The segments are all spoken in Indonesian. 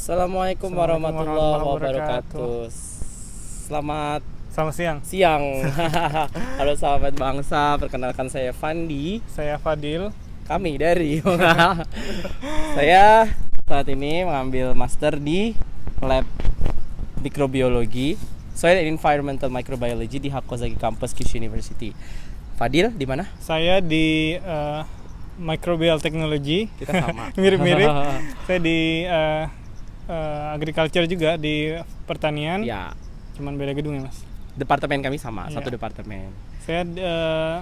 Assalamualaikum warahmatullahi wabarakatuh. Selamat siang. Halo sahabat bangsa, perkenalkan saya Fandi. Saya Fadil. Kami dari Saya saat ini mengambil master di lab mikrobiologi, Soil and Environmental Microbiology di Hakozaki Campus Kyushu University. Fadil di mana? Saya di Microbial Technology. Kita sama. Mirip-mirip. Saya di agriculture juga, di pertanian. Ya. Cuman beda gedung ya, Mas. Departemen kami sama, Ya. satu departemen. Saya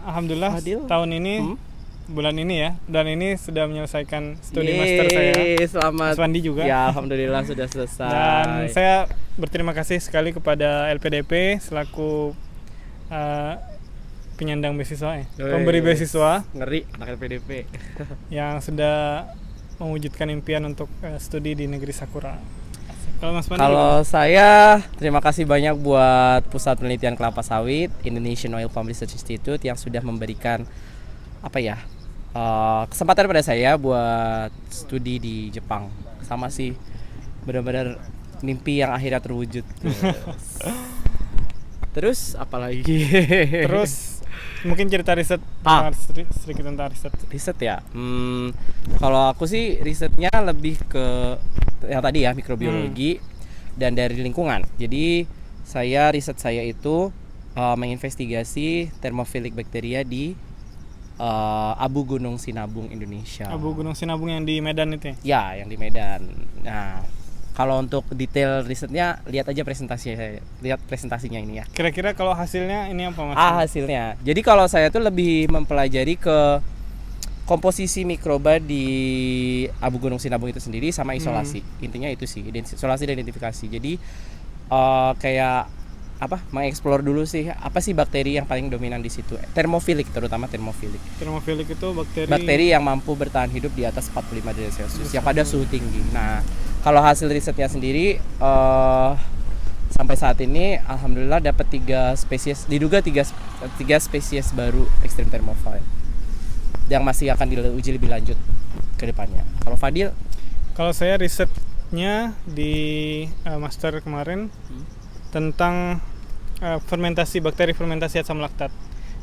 alhamdulillah Fadil? tahun ini bulan ini ya, dan ini sudah menyelesaikan studi master saya. Selamat. Mas Fandi juga. Ya, alhamdulillah sudah selesai. Dan saya berterima kasih sekali kepada LPDP selaku penyandang beasiswa pemberi beasiswa Ngeri anak LPDP yang sudah mewujudkan impian untuk studi di negeri Sakura. Kalau Mas Fandi? Kalau saya terima kasih banyak buat Pusat Penelitian Kelapa Sawit Indonesian Oil Palm Research Institute yang sudah memberikan kesempatan pada saya buat studi di Jepang. Sama sih, benar-benar mimpi yang akhirnya terwujud. Terus apalagi? Terus mungkin cerita riset sedikit tentang riset. Riset ya. Kalau aku sih risetnya lebih ke yang tadi ya, mikrobiologi dan dari lingkungan. Jadi riset saya itu menginvestigasi thermophilic bakteria di Abu Gunung Sinabung, Indonesia. Abu Gunung Sinabung yang di Medan itu ya? Ya, yang di Medan. Nah, kalau untuk detail risetnya lihat aja presentasinya ini ya. Kira-kira kalau hasilnya ini apa, Mas? Hasilnya. Jadi kalau saya tuh lebih mempelajari ke komposisi mikroba di Abu Gunung Sinabung itu sendiri sama isolasi. Intinya itu sih, isolasi dan identifikasi. Jadi mengeksplor dulu sih apa sih bakteri yang paling dominan di situ. Termofilik, terutama termofilik. Termofilik itu bakteri yang mampu bertahan hidup di atas 45 derajat Celcius yang pada suhu tinggi. Nah, kalau hasil risetnya sendiri sampai saat ini alhamdulillah dapat 3 spesies, diduga 3 spesies baru ekstrem thermophile yang masih akan diuji lebih lanjut ke depannya. Kalau Fadil? Kalau saya risetnya di master kemarin tentang bakteri fermentasi asam laktat.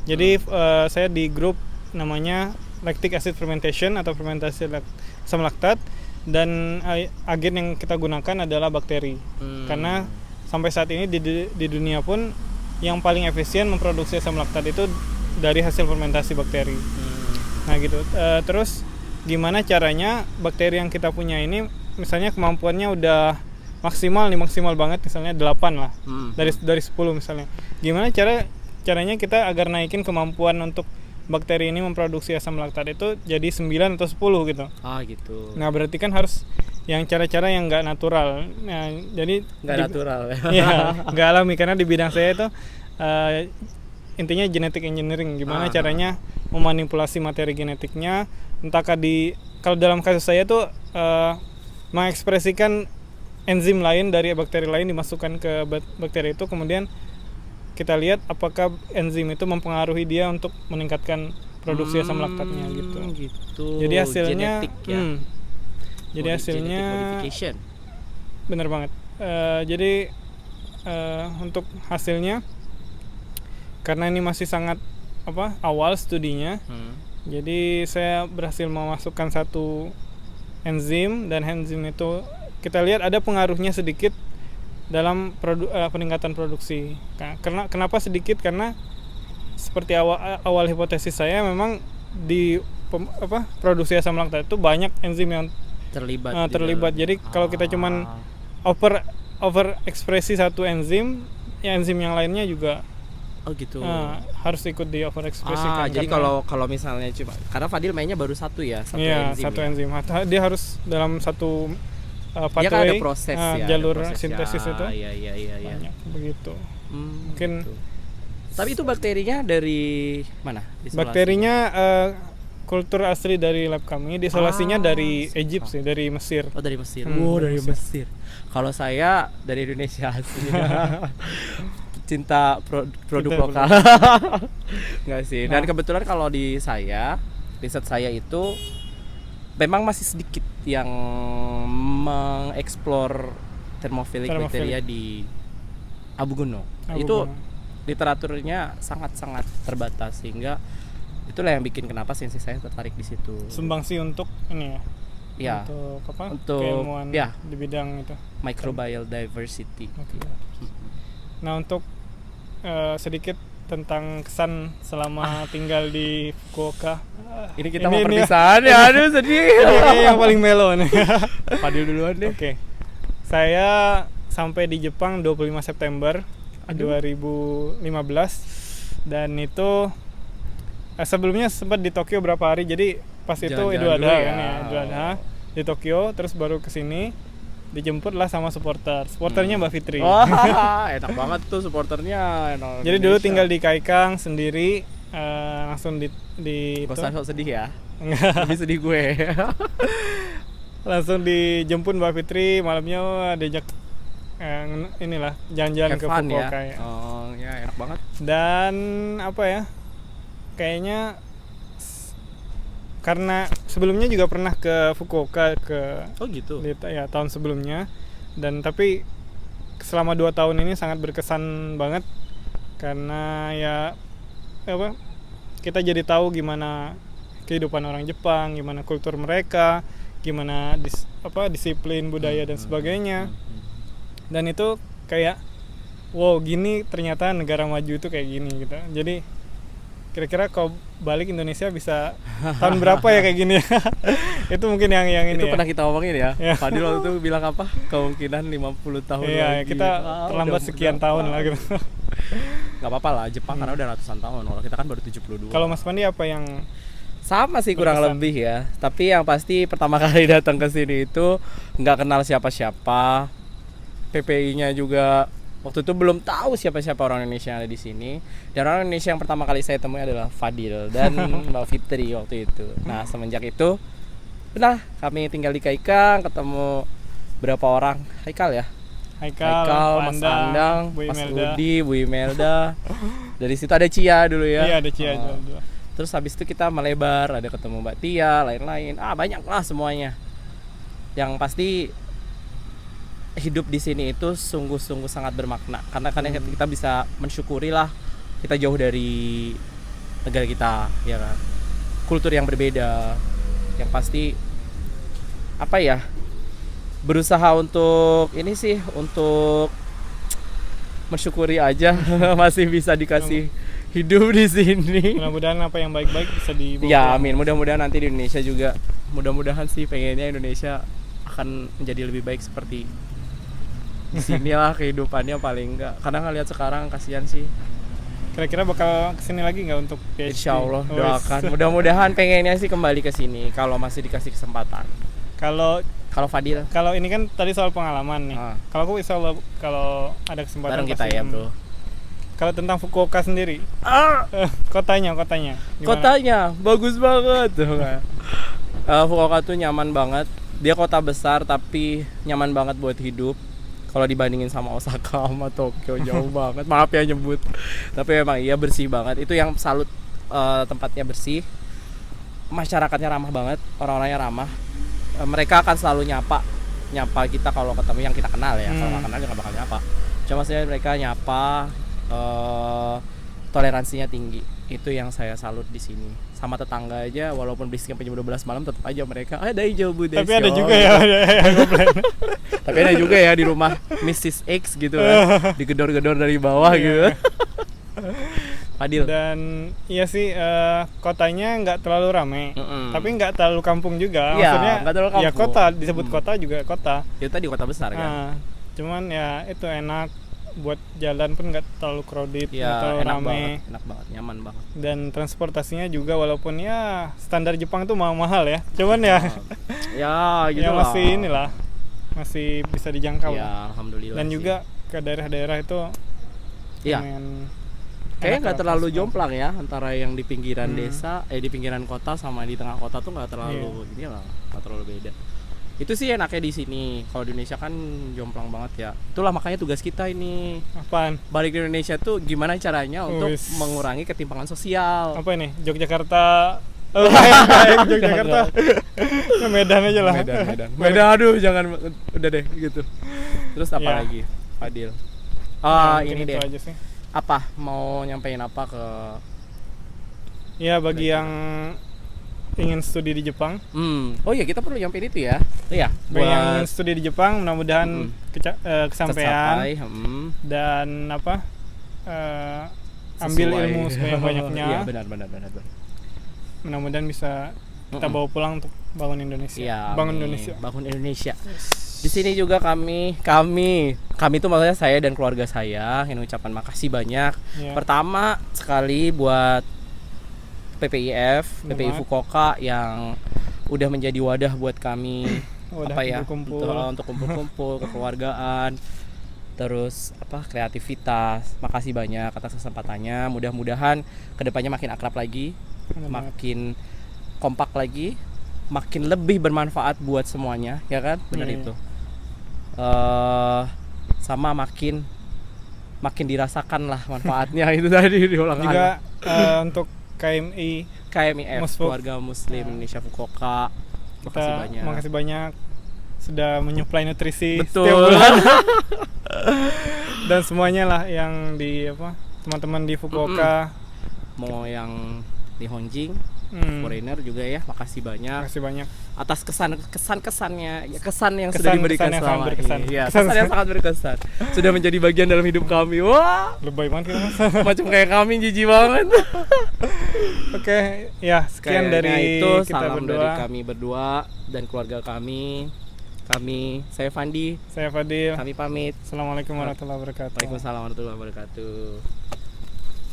Jadi saya di grup namanya lactic acid fermentation atau fermentasi asam laktat, dan agen yang kita gunakan adalah bakteri. Karena sampai saat ini di dunia pun yang paling efisien memproduksi asam laktat itu dari hasil fermentasi bakteri. Nah gitu. Terus gimana caranya bakteri yang kita punya ini, misalnya kemampuannya udah maksimal banget, misalnya 8 lah, dari 10 misalnya. Gimana caranya kita agar naikin kemampuan untuk bakteri ini memproduksi asam laktat itu jadi 9 atau 10 gitu. Gitu. Nah, berarti kan harus yang cara-cara yang enggak natural. Nah, jadi enggak natural. Iya, enggak alami, karena di bidang saya itu intinya genetic engineering. Gimana caranya memanipulasi materi genetiknya, kalau dalam kasus saya tuh mengekspresikan enzim lain dari bakteri lain dimasukkan ke bakteri itu, kemudian kita lihat apakah enzim itu mempengaruhi dia untuk meningkatkan produksi asam laktatnya gitu. Jadi hasilnya genetik ya. Jadi hasilnya modification. Bener banget. Jadi untuk hasilnya, karena ini masih sangat awal studinya, jadi saya berhasil memasukkan satu enzim, dan enzim itu kita lihat ada pengaruhnya sedikit dalam peningkatan produksi. Kenapa sedikit? Karena seperti awal hipotesis saya, memang di produksi asam laktat itu banyak enzim yang terlibat. Jadi kalau kita cuman over ekspresi satu enzim, ya enzim yang lainnya juga harus ikut di over ekspresikan. Jadi kalau misalnya cuma karena Fadil mainnya baru satu enzim. Enzim. Dia harus dalam satu pathway, kan ada proses jalur sintesis itu. Iya. Banyak begitu. Mungkin gitu. Tapi itu bakterinya dari mana? Bakterinya kultur asli dari lab kami, diisolasinya dari Egypt sih, dari Mesir. Dari Mesir. Dari Mesir. Kalau saya dari Indonesia aslinya. Cinta produk lokal. Enggak sih. Dan kebetulan kalau di riset saya itu memang masih sedikit yang mengeksplor thermophilic Thermophilic. bacteria di Abu Gunung. Abu Itu Gunung. literaturnya sangat-sangat terbatas, sehingga itulah yang bikin kenapa sensi saya tertarik di situ. Sumbangsi untuk ini ya. Ya, Untuk apa? Untuk- keilmuan ya. di bidang itu. microbial diversity. Oke. Nah, untuk sedikit tentang kesan selama tinggal di Fukuoka. Ini kita Ini- mau ini- perpisahan ya, aduh sedih. Ini yang paling melo nih. Fadil duluan deh. Oke. Saya sampai di Jepang 25 September 2015 dan itu sebelumnya sempat di Tokyo berapa hari. Jadi pas itu Jalan-jalan Idul Adha dulu ya. kan ya, Idul Adha di Tokyo, terus baru ke sini dijemput lah sama supporternya Mbak Fitri. Wah, enak banget tuh supporternya. enak Jadi dulu Indonesia. tinggal di Kaikang sendiri, langsung di Gak itu usah sok sedih ya. Enggak. Lebih sedih gue. Langsung dijemput Mbak Fitri, malamnya diajak inilah jalan-jalan Have ke fun ya. Fukuoka ya. Oh, ya enak banget. Dan apa ya, kayaknya karena sebelumnya juga pernah ke Fukuoka Oh gitu. ya tahun sebelumnya, dan tapi selama 2 tahun ini sangat berkesan banget karena ya apa, kita jadi tahu gimana kehidupan orang Jepang, gimana kultur mereka, gimana disiplin budaya dan sebagainya. Dan itu kayak wow, gini ternyata negara maju itu kayak gini gitu. Jadi kira-kira kalau balik Indonesia bisa tahun berapa ya kayak gini ya? Itu mungkin yang ini Itu ya. pernah kita omongin ya. Ya. Fadil waktu itu bilang apa? Kemungkinan 50 tahun Iya, lagi. kita Ah, terlambat udah sekian berapa? tahun lah gitu. Gak apa-apa lah, Jepang karena udah ratusan tahun. Kalau kita kan baru 72. Kalau Mas Pandi apa yang Sama sih kurang berkesan? lebih ya. Tapi yang pasti pertama kali datang ke sini itu nggak kenal siapa-siapa. PPI-nya juga waktu itu belum tahu siapa-siapa orang Indonesia yang ada di sini. Dan orang Indonesia yang pertama kali saya temui adalah Fadil dan Mbak Fitri waktu itu. Nah, semenjak itu udah kami tinggal di Kaikang, ketemu berapa orang? Haikal ya? Haikal, Mas Pandang, Andang, Bu Mas Imelda. Udi, Bu Imelda. Dari situ ada Cia dulu ya. Iya, ada Cia Oh. juga. Terus habis itu kita melebar, ada ketemu Mbak Tia, lain-lain. Banyak lah semuanya. Yang pasti hidup di sini itu sungguh-sungguh sangat bermakna. Karena kita bisa mensyukuri lah kita jauh dari negara kita, ya kan. Kultur yang berbeda. Yang pasti apa ya? Berusaha untuk ini sih, untuk mensyukuri aja masih bisa dikasih hidup di sini. Mudah-mudahan apa yang baik-baik bisa dibawa. Ya amin, mudah-mudahan nanti di Indonesia juga, mudah-mudahan sih pengennya Indonesia akan menjadi lebih baik seperti di sini lah kehidupannya paling enggak. Karena ngeliat sekarang kasihan sih. Kira-kira bakal kesini lagi nggak untuk PhD? Insya Allah Oh, doakan. Mudah-mudahan pengennya sih kembali ke sini kalau masih dikasih kesempatan. Kalau Kalau Fadil kalau ini kan tadi soal pengalaman nih. Ah. Kalau aku insya Allah kalau ada kesempatan bareng kita pasti- ya bro. Kalau tentang Fukuoka sendiri, kotanya. Gimana? Kotanya bagus banget tuh kan. Fukuoka tuh nyaman banget. Dia kota besar tapi nyaman banget buat hidup. Kalau dibandingin sama Osaka sama Tokyo jauh banget. Maaf ya nyebut. Tapi memang iya bersih banget. Itu yang salut, tempatnya bersih. Masyarakatnya ramah banget, orang-orangnya ramah. Mereka akan selalu nyapa kita kalau ketemu yang kita kenal ya. Kalau nggak kenal ya nggak bakal nyapa. Cuma saya mereka nyapa, toleransinya tinggi. Itu yang saya salut di sini. Sama tetangga aja, walaupun berisik sampai jam 12 malam, tetap aja mereka daijoubu desu. Tapi ada juga ya yang komplain. Tapi ada juga ya di rumah Mrs. X gitu kan, digedor-gedor dari bawah Iya. gitu. Fadil. Dan iya sih, kotanya nggak terlalu rame, Mm-mm. tapi nggak terlalu kampung juga. Iya, Maksudnya nggak terlalu ya kampung. kota, disebut kota juga kota. Itu tadi kota besar kan. Cuman ya itu enak buat jalan pun nggak terlalu crowded, nggak Ya terlalu enak rame. banget, nyaman banget. Dan transportasinya juga walaupun ya standar Jepang tuh mahal ya. Cuman ya Ya gitu ya lah. masih inilah, masih bisa dijangkau. Ya alhamdulillah. Dan sih. juga ke daerah-daerah itu Iya. lumayan Kayaknya enak nggak lah, terlalu pas jomplang ya antara yang di pinggiran Hmm. desa, di pinggiran kota sama di tengah kota tuh nggak terlalu ini lah, nggak terlalu beda. Itu sih enaknya di sini. Kalau di Indonesia kan jomplang banget ya. Itulah makanya tugas kita ini apaan? balik ke Indonesia tuh gimana caranya untuk Wis. mengurangi ketimpangan sosial. Apa ini? Yogyakarta Oh, baik Yogyakarta. Ke Medan aja lah. Medan, aduh jangan, udah deh gitu. Terus apa Ya. lagi, Fadil? Nah, Ini mungkin deh. itu aja sih. Apa mau nyampein apa ke? Ya bagi yang ingin studi di Jepang, Oh iya, kita perlu nyampein itu ya. Iya, bagi yang ingin buat studi di Jepang mudah-mudahan kesampaian tercapai. dan apa ambil Sesuai. ilmu sebanyak-banyaknya. Iya, benar. Mudah-mudahan bisa kita bawa pulang untuk bangun Indonesia. Iya, Bangun amin. Indonesia. Bangun Indonesia. Di sini juga kami itu maksudnya saya dan keluarga saya yang ucapkan makasih banyak. Ya. Pertama sekali buat PPI Selamat. Fukuoka yang udah menjadi wadah buat kami Wadah apa ya kumpul-kumpul. untuk kumpul-kumpul, kekeluargaan, terus apa kreativitas. Makasih banyak atas kesempatannya. Mudah-mudahan kedepannya makin akrab lagi, Benar banget. makin kompak lagi, makin lebih bermanfaat buat semuanya, ya kan? Benar Iya, itu. Sama makin dirasakan lah manfaatnya itu tadi diulang Juga untuk KMI KMIF, Musfuk. Keluarga Muslim Indonesia Fukuoka. kita Makasih banyak. makasih banyak sudah menyuplai nutrisi Betul. setiap bulan. Dan semuanya lah yang di teman-teman di Fukuoka. Mau yang di Honjing, Hmm, foreigner juga ya, makasih banyak makasih banyak. atas kesan yang sudah Kesan- diberikan kesan yang selama sangat berkesan. ini. Ya, Kesan- kesan yang sangat berkesan. Sudah menjadi bagian dalam hidup kami. Wah, Lebay banget kita Mas. macam kayak kami jijik banget. Oke, ya sekian Kayaknya dari itu kita salam berdua. dari kami berdua dan keluarga kami. Saya Fandi, Saya Fadil. kami pamit. Assalamualaikum warahmatullahi wabarakatuh. Waalaikumsalam warahmatullahi wabarakatuh.